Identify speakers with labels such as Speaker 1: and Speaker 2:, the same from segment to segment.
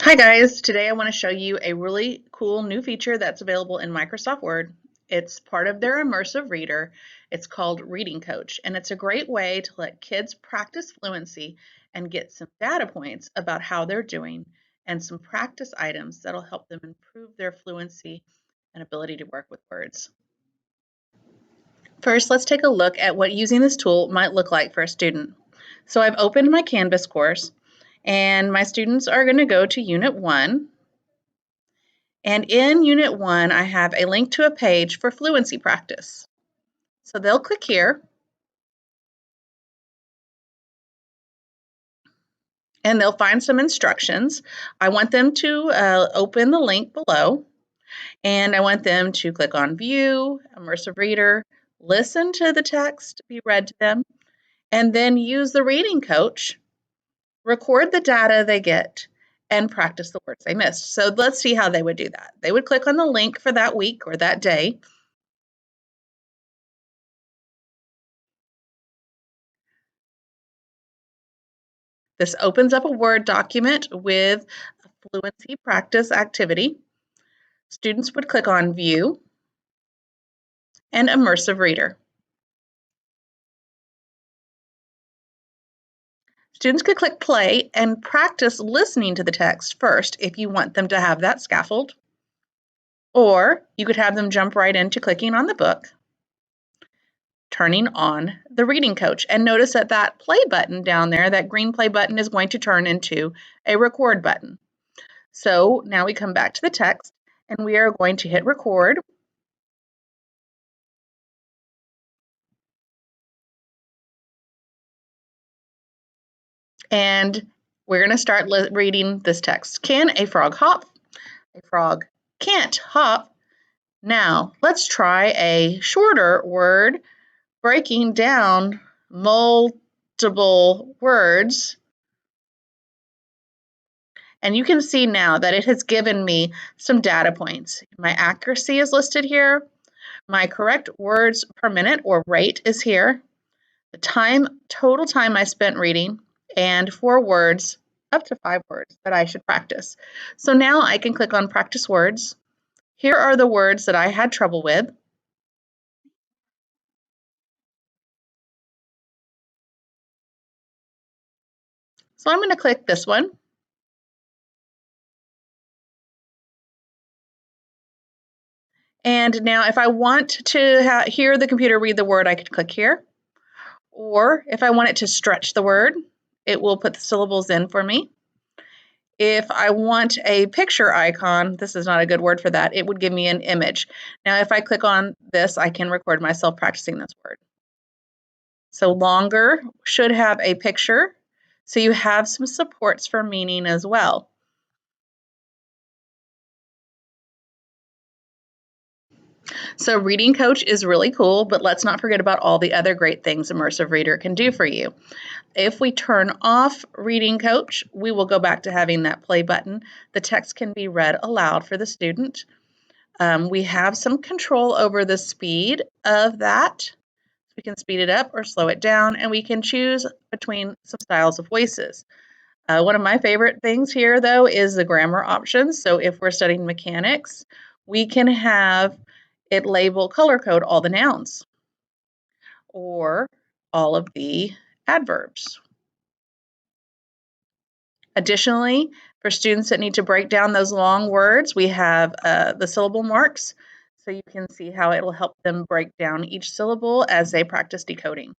Speaker 1: Hi guys, today I want to show you a really cool new feature that's available in Microsoft Word. It's part of their immersive reader. It's called Reading Coach, and it's a great way to let kids practice fluency and get some data points about how they're doing and some practice items that'll help them improve their fluency and ability to work with words. First, let's take a look at what using this tool might look like for a student. So I've opened my Canvas course, and my students are going to go to Unit 1. And in Unit 1, I have a link to a page for fluency practice. So they'll click here, and they'll find some instructions. I want them to open the link below, and I want them to click on View, Immersive Reader, listen to the text be read to them, and then use the reading coach, record the data they get, and practice the words they missed. So let's see how they would do that. They would click on the link for that week or that day. This opens up a Word document with a fluency practice activity. Students would click on View and Immersive Reader. Students could click play and practice listening to the text first if you want them to have that scaffold. Or you could have them jump right into clicking on the book, turning on the reading coach. And notice that that play button down there, that green play button, is going to turn into a record button. So now we come back to the text and we are going to hit record. And we're going to start reading this text. Can a frog hop? A frog can't hop. Now, let's try a shorter word breaking down multiple words. And you can see now that it has given me some data points. My accuracy is listed here. My correct words per minute or rate is here. The total time I spent reading, and 4 words, up to 5 words that I should practice. So now I can click on practice words. Here are the words that I had trouble with. So I'm going to click this one. And now if I want to hear the computer read the word, I could click here. Or if I want it to stretch the word, it will put the syllables in for me. If I want a picture icon, this is not a good word for that, it would give me an image. Now, if I click on this, I can record myself practicing this word. So longer should have a picture, so you have some supports for meaning as well. So Reading Coach is really cool, but let's not forget about all the other great things Immersive Reader can do for you. If we turn off Reading Coach, we will go back to having that play button. The text can be read aloud for the student. We have some control over the speed of that. We can speed it up or slow it down, and we can choose between some styles of voices. One of my favorite things here, though, is the grammar options. So if we're studying mechanics, we can have it label color code all the nouns or all of the adverbs. Additionally, for students that need to break down those long words, we have the syllable marks, so you can see how it will help them break down each syllable as they practice decoding.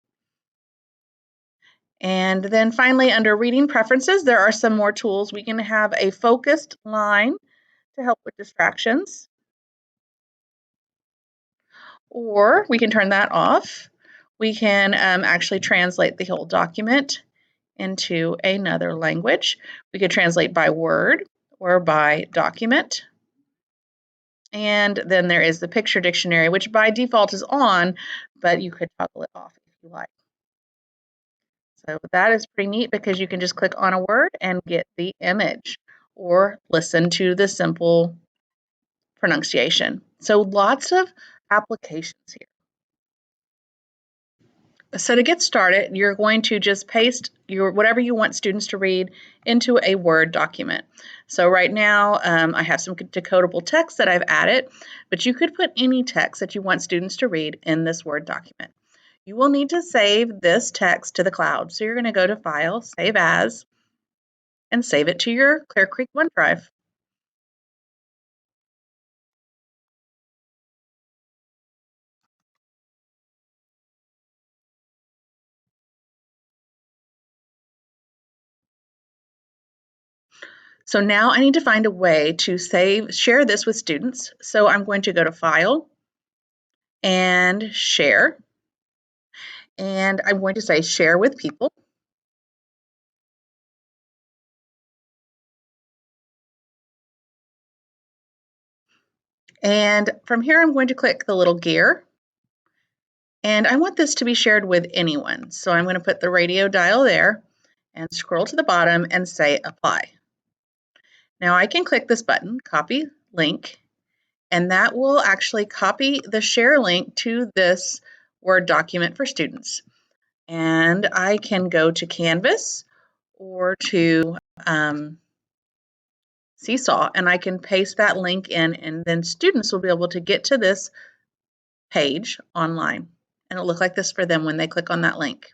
Speaker 1: And then finally, under reading preferences, there are some more tools. We can have a focused line to help with distractions, or we can turn that off. We can actually translate the whole document into another language. We could translate by word or by document. And then there is the picture dictionary, which by default is on, but you could toggle it off if you like. So that is pretty neat because you can just click on a word and get the image or listen to the simple pronunciation. So lots of applications here. So to get started, you're going to just paste your whatever you want students to read into a Word document. So right now, I have some decodable text that I've added, but you could put any text that you want students to read in this Word document. You will need to save this text to the cloud. So you're going to go to File, Save As, and save it to your Clear Creek OneDrive. So now I need to find a way to share this with students. So I'm going to go to File and Share. And I'm going to say Share with People. And from here, I'm going to click the little gear. And I want this to be shared with anyone. So I'm going to put the radio dial there and scroll to the bottom and say Apply. Now I can click this button, Copy Link, and that will actually copy the share link to this Word document for students. And I can go to Canvas or to Seesaw, and I can paste that link in, and then students will be able to get to this page online. And it'll look like this for them when they click on that link.